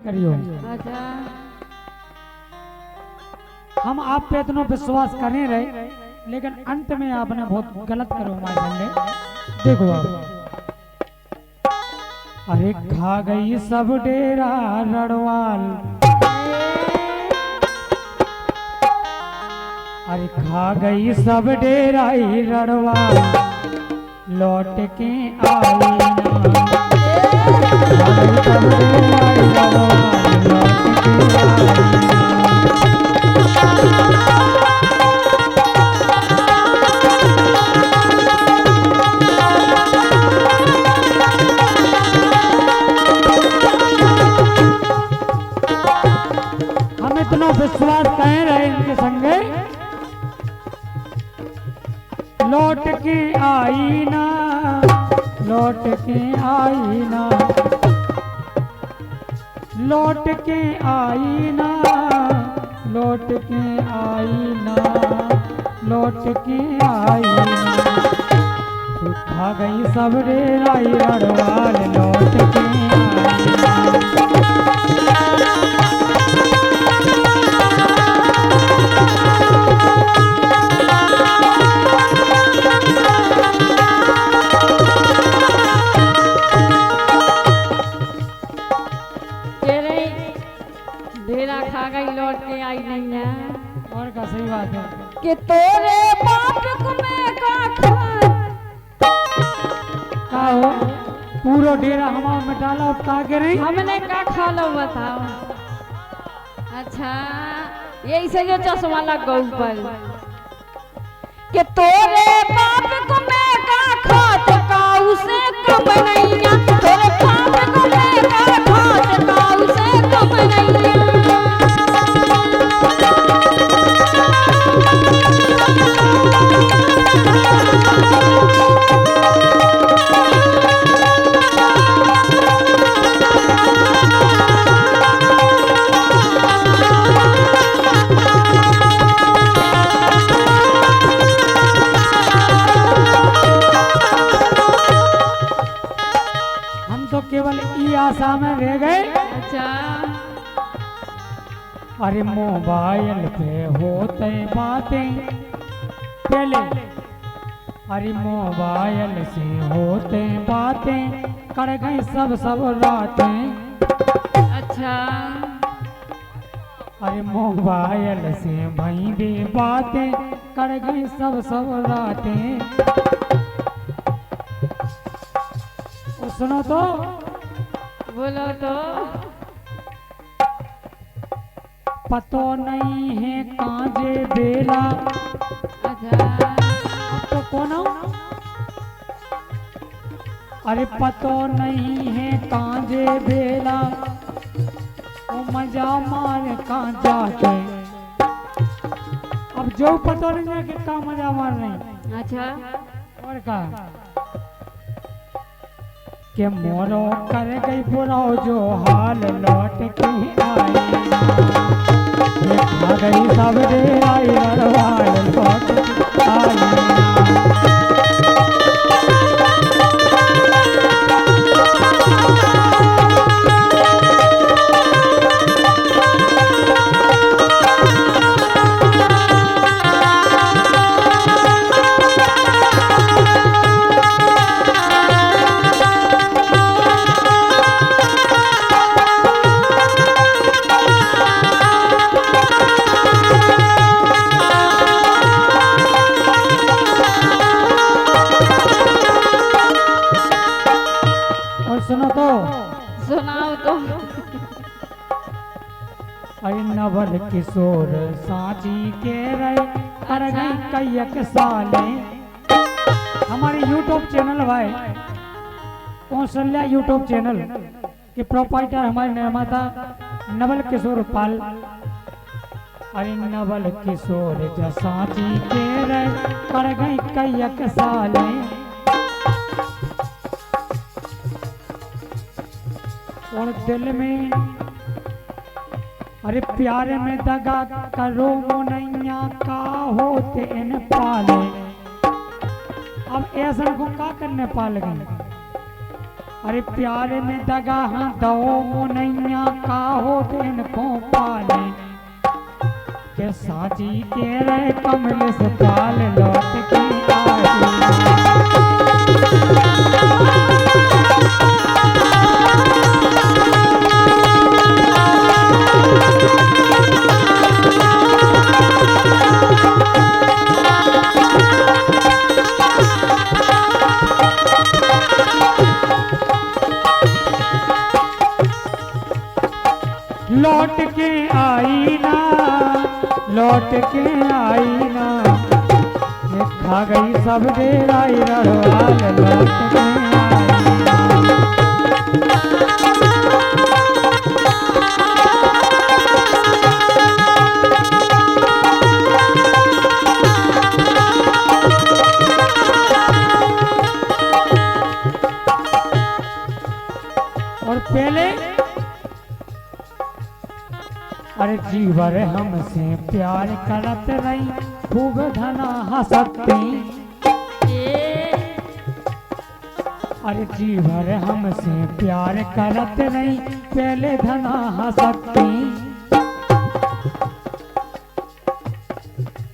करियो। अच्छा हम आप पे इतना विश्वास करने रहे, लेकिन अंत में आपने बहुत गलत करो हमारे संगे। देखो आप, अरे खा गई सब डेरा रड़वाल, अरे खा गई सब डेरा ही रड़वाल, लौट के आई ना, खा गई सब डेरा ही रड़वाल, लौट के आई ना। हम इतना विश्वास कह रहे इनके संगे, लौट के आई ना, लौट के आई ना, लौट के आई ना, लौट के आई ना, लौट के आई ना, तू खा गई सब डेराई रड़वाल, लौट के आई ना। डेरा खा गई लौट के आई नहीं है। और का सही बात है कि तोरे बाप को मैं का हो, पूरा डेरा हमारा में डाला और का के रही हमने का खा लो बताओ। अच्छा यही से जो चश्मा लग गौ ऊपर कि तोरे बाप को मैं का खात का उसे कम नहीं है, तोरे बाप को मैं का खात का उसे कम नहीं है। हम तो केवल ई आशा में रह गए। अच्छा अरे मोबाइल पे होते बातें पहले, अरे मोबाइल से होते बातें कर गई सब रातें। अच्छा अरे मोबाइल से भई भी बातें कर गई सब रातें। और सुनो तो, बोलो तो पतो नहीं है कांजे बेला। अच्छा अब तो कौन हो? अरे पतो नहीं है कांजे बेला, वो मजा मार कहाँ जाते। अब जो पतो नहीं है कि का मजा मार रही। अच्छा और का के मोरो कर गई बुरा जो हाल, लौट के आई ना, ये खा गई सब डेराई रड़वाल, लौट के आई ना। सुनो तो, सुनाओ तो। अरे नवल किशोर सांची के रहे कर गई कई साले। हमारे YouTube चैनल भाई कौशल्या YouTube चैनल के प्रोपाइटर हमारे निर्माता नवल किशोर पाल। अरे नवल किशोर सांची के रहे कर गई कई साले। और दिल में अरे प्यारे में दगा करो मुनैया का होते इन पाले। अब ऐसा को का करने पाल गए। अरे प्यार में दगा दो मुनैया का हो दिन को पाले के साजी के रे कमल से पाल लौट के आई। लौट के आई ना, लौट के आई ना, ये खा गई सब डेराई रड़वाल लौट के आई ना। और पहले अरे जीवर हमसे प्यार करत रही खूब धना हंसती। अरे जीवर हमसे प्यार करत रही पहले धना हंसती।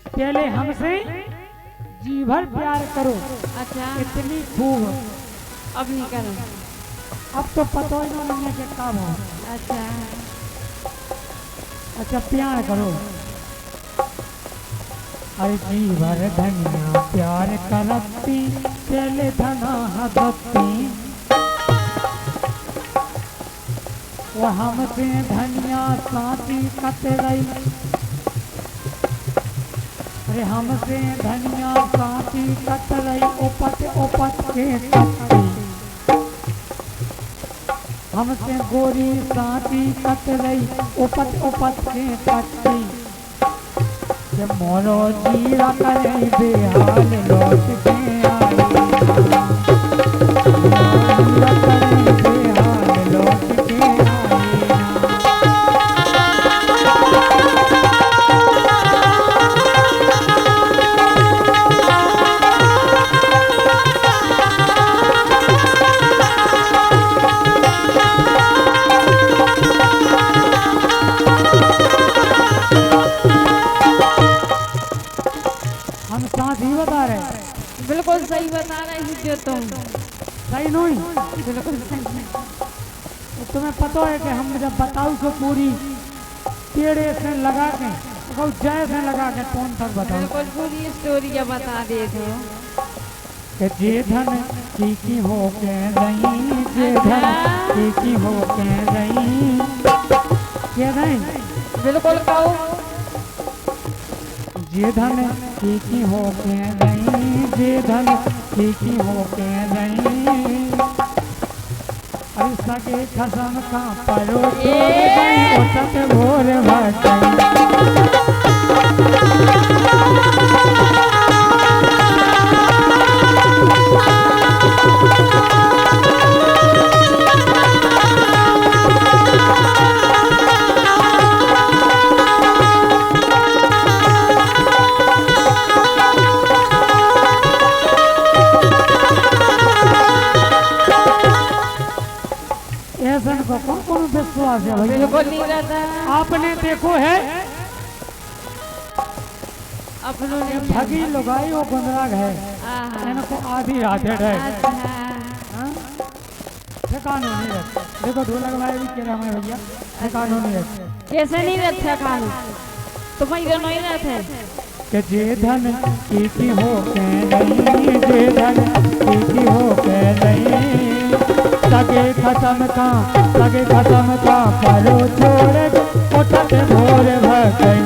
पहले हमसे जीवर प्यार करो अच्छा इतनी खूब, अब नहीं करो। अब तो पता ही ना लगने के काम हो। अच्छा अच्छा प्यार करो। अरे जीवर धनिया प्यार करती पहले धना हंसती। वो हमसे धनिया साथी कतरई। अरे हमसे धनिया साथी कतरई उपत उपत के कत्ती। हमसे गोरी साथी कतरई उपत उपत के कत्ती। ये मोरो जीरा करे बेहाल लौट के आई। जीरा करे बेहाल लौट के आई। हम साथी बता रहे, बिल्कुल सही बता रही जो तुम। सही नहीं? बिल्कुल सही। तो तुम्हें पता है कि हम जब बताऊँ तो पूरी टेढ़े से लगा के जय से लगा के कौन तक बताऊँ। बिल्कुल पूरी स्टोरी अब बता दे दो कि जे धन की हो के रही, जे धन की हो के रही, ये नहीं बिल्कुल कहो। जे धन की हो के रही, जे धन की हो के रही। अरे सगे खसम का परो उठत भोर भटई। ऐसा को कौन कौन विश्वास है भैया? बिल्कुल नहीं रहता। आपने देखो है अपनों ने भगी लुगाई वो गुंदराग है, आहा। इनको आधी रात है। अच्छा ठिकानो नहीं रहते। देखो ढोलक भाई भी कह रहा है भैया ठिकानो नहीं रहते। कैसे नहीं रहते खाना तुम्हारे नहीं रहते। कि जे धन की हो के नहीं, जे धन की हो के नहीं। सगे खत्म का परो छोड़ उठत भोर भटई।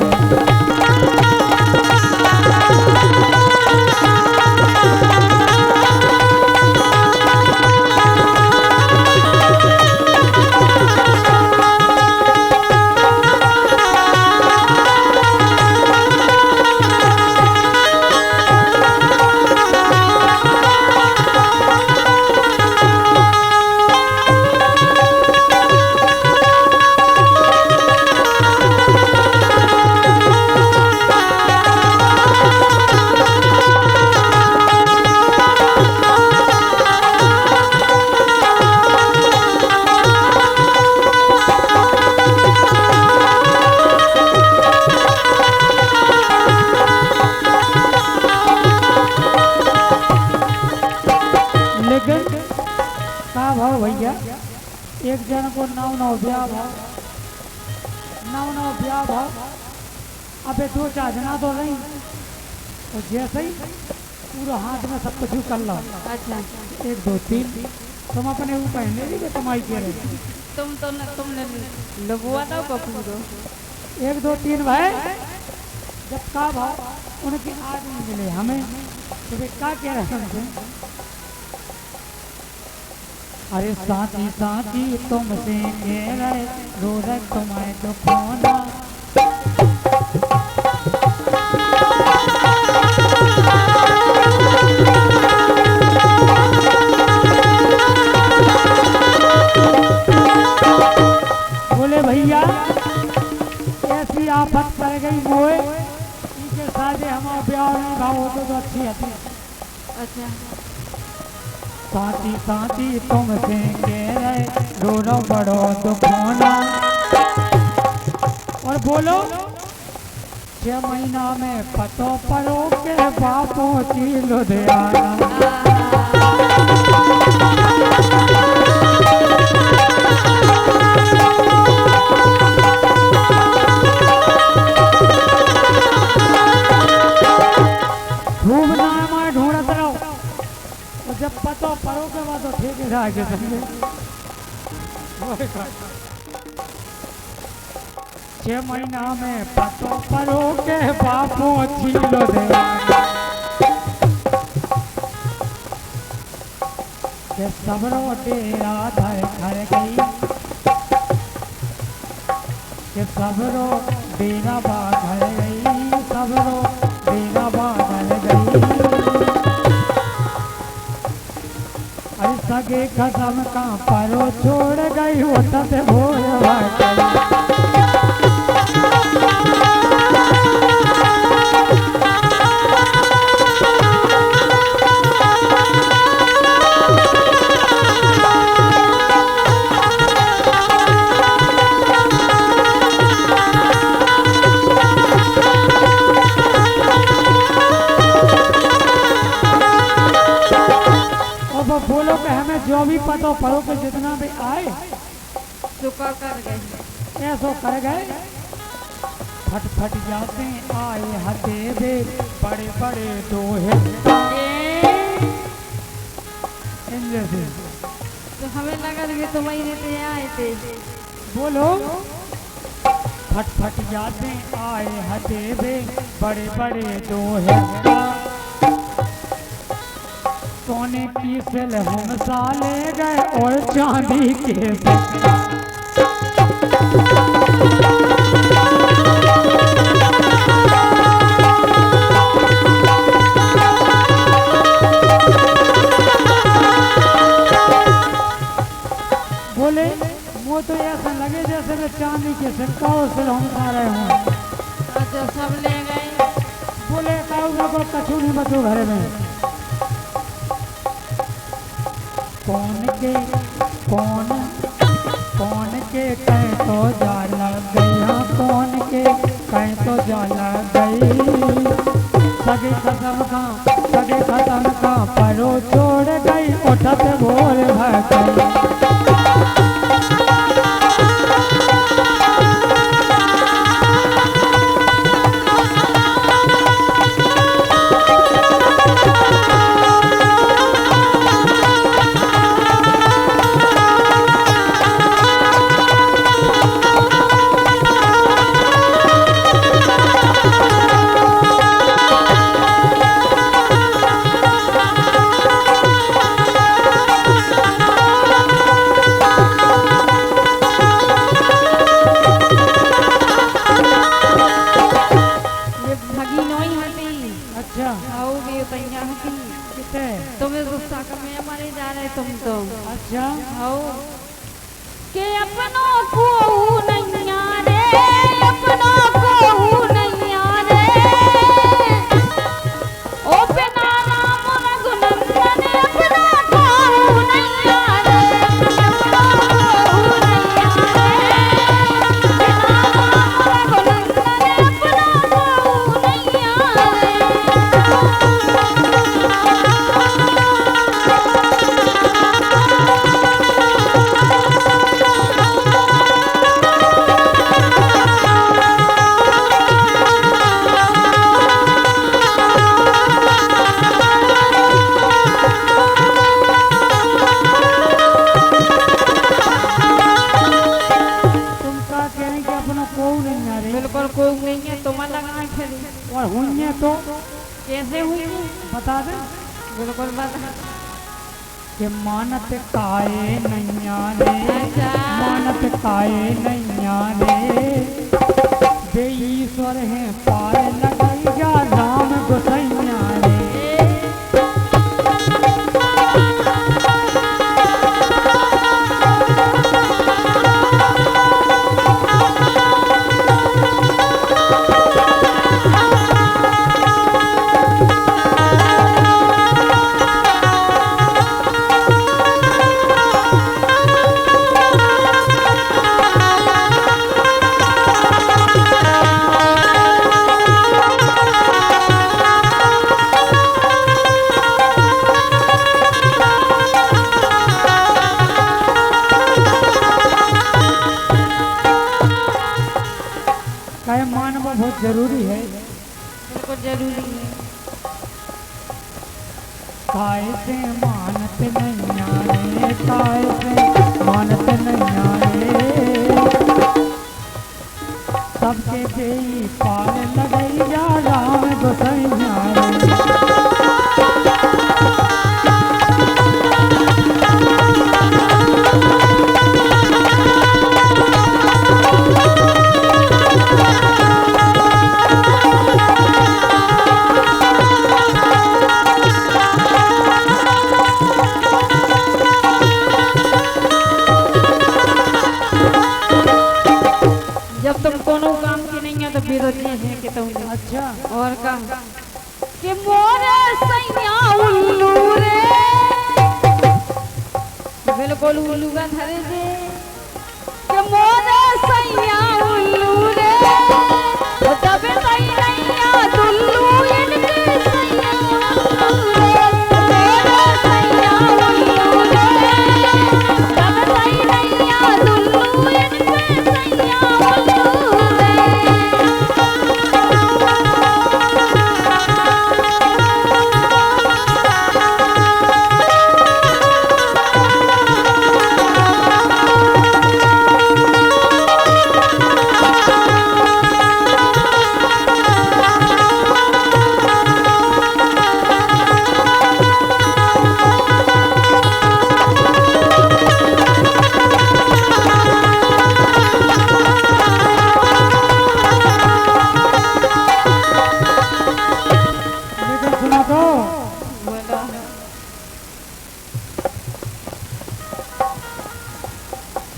एक जन को नौ ब्याह भाव, नौ ब्याह भाव। अबे 2-4 जना तो नहीं, तो जैसे ही पूरा हाथ में सब कुछ कर लो। अच्छा 1 2 3 तुम अपने ऊपर पहने नहीं कि तुम्हारी कह रहे। तुमने लगवा दो कपूरो। 1 2 3 भाई जब का भाव उनके आदमी मिले हमें, तो वे क्या कह रहे हैं उनसे? अरे साथी साथी तुमसे कह रहे रो रहे तुम्हारे तो खोना। बोले भैया ऐसी आफत कर गई मोए, इनके साथे हमारा ब्याह नहीं भाव होते तो अच्छी आती। अच्छा साथी साथी तुमसे कह रहे रो रो बड़ो दुखोना। और बोलो 6 महीना में पतो परो के बापों की लुधियाना। खूब नाम ढूंढत रहो, और जब पतो परो के बाद तो ठेकेदार के संगे 6 महीना में पतो परो के बापों छीलो देवाना। के सबरो डेरा धर घर गई, के सबरो डेरा बा घर गई, सबरो डेरा बा घर गई। अरे सगे कसम का परो छोड़ गई वो तत भोर भाई। बोलो कि हमें जो भी पतो परो के जितना भी आए चुका कर गए, ऐसो कर गए। फट फट जाते आए हते बे बड़े बड़े दोहे। जैसे तो हमें लगा कि तुम ही रहते आए थे। बोलो फट फट जाते आए हते बे बड़े बड़े दोहे। सोने की सिलहम साले गए और चांदी के बोले वो तो ऐसा लगे जैसे मैं चांदी के सिक्का और सिलहम खा रहे हूँ। अच्छा सब ले गए। बोले काऊ को कछू नहीं बचो घर में। कौन के कहीं तो जाला गई, कौन के कहीं तो जाला गई। सगे खत्म का परो छोड़ गई उठत भोर भगई। तुम्हें गुस्सा करने हमारे जा रहे तुम तो। अच्छा आओ के अपनों को नैया रे, अपनों को नैया रे। ओ बिना राम रघुनंदन अपना को नैया रे, अपना को नैया रे। बिना राम रघुनंदन अपना को नैया रे। ना रे। बिल्कुल कोई नहीं है, तुम लगाए फिर और हुई है तो कैसे हुई? बता दे बिल्कुल बता। कि मानत काए नैया रे, अच्छा। मानत काए नैया रे, बे ईश्वर है पार लगई जा राम गोसैया रे। काहे मानव बहुत जरूरी है। बिल्कुल जरूरी है। काय से मानत नैया रे, काय से मानत नैया रे, सबके देई पार लगई जा राम गोसैया रे। जब तुम कोनो काम की नहीं है तो विरोधी है कि तुम। अच्छा और का कि मोरे सैया उल्लू रे, बिल्कुल उल्लू का धरे दे कि मोरे सैया उल्लू रे, वो तब सही नैया दुल्लू इनके सैया उल्लू रे, मोरे सैया उल्लू रे, तब सही नैया दुल्लू इनके सैया उल्लू रे। लेकिन सुनो तो बोलो।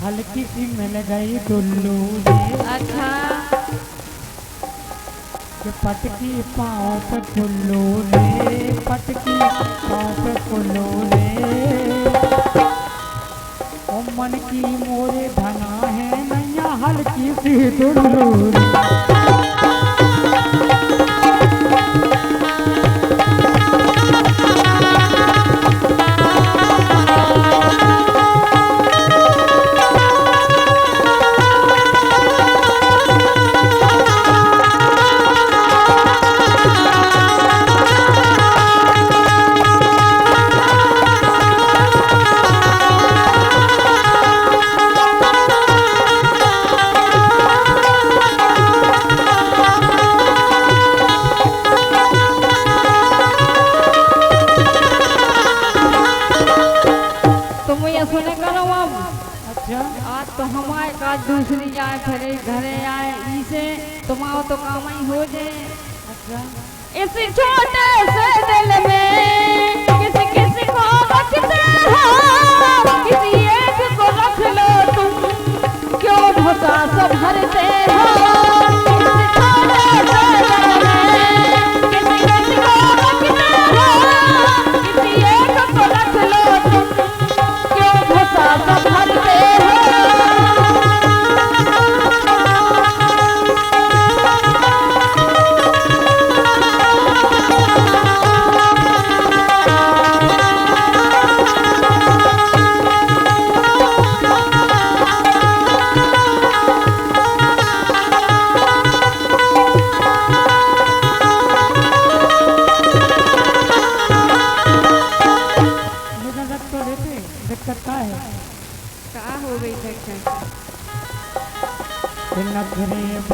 हल्की सी मिल गई टुल्लू रे, अच्छा। कि पटकी पाँव पे कुल्लू रे, पटकी पाँव पे कुल्लू रे, ओ मन की मोरे धना है नैया हल्की सी टुल्लू रे। तुम ये सुने करो अब। अच्छा आज तो हमारे का दूसरी जाए फिर घरे आए इसे तुम्हारा तो काम ही हो जाए। अच्छा इस छोटे से दिल में किसी किसी को रखते हो, किसी एक को रख लो तुम, क्यों ढोसा सब भरते हो। इस छोटे से दिल में किसी किसी को रखते हो, किसी एक को रख लो तुम, क्यों ढोसा सब भरते हो। दिक्कत का है? का हो गई सेक्शन नखरे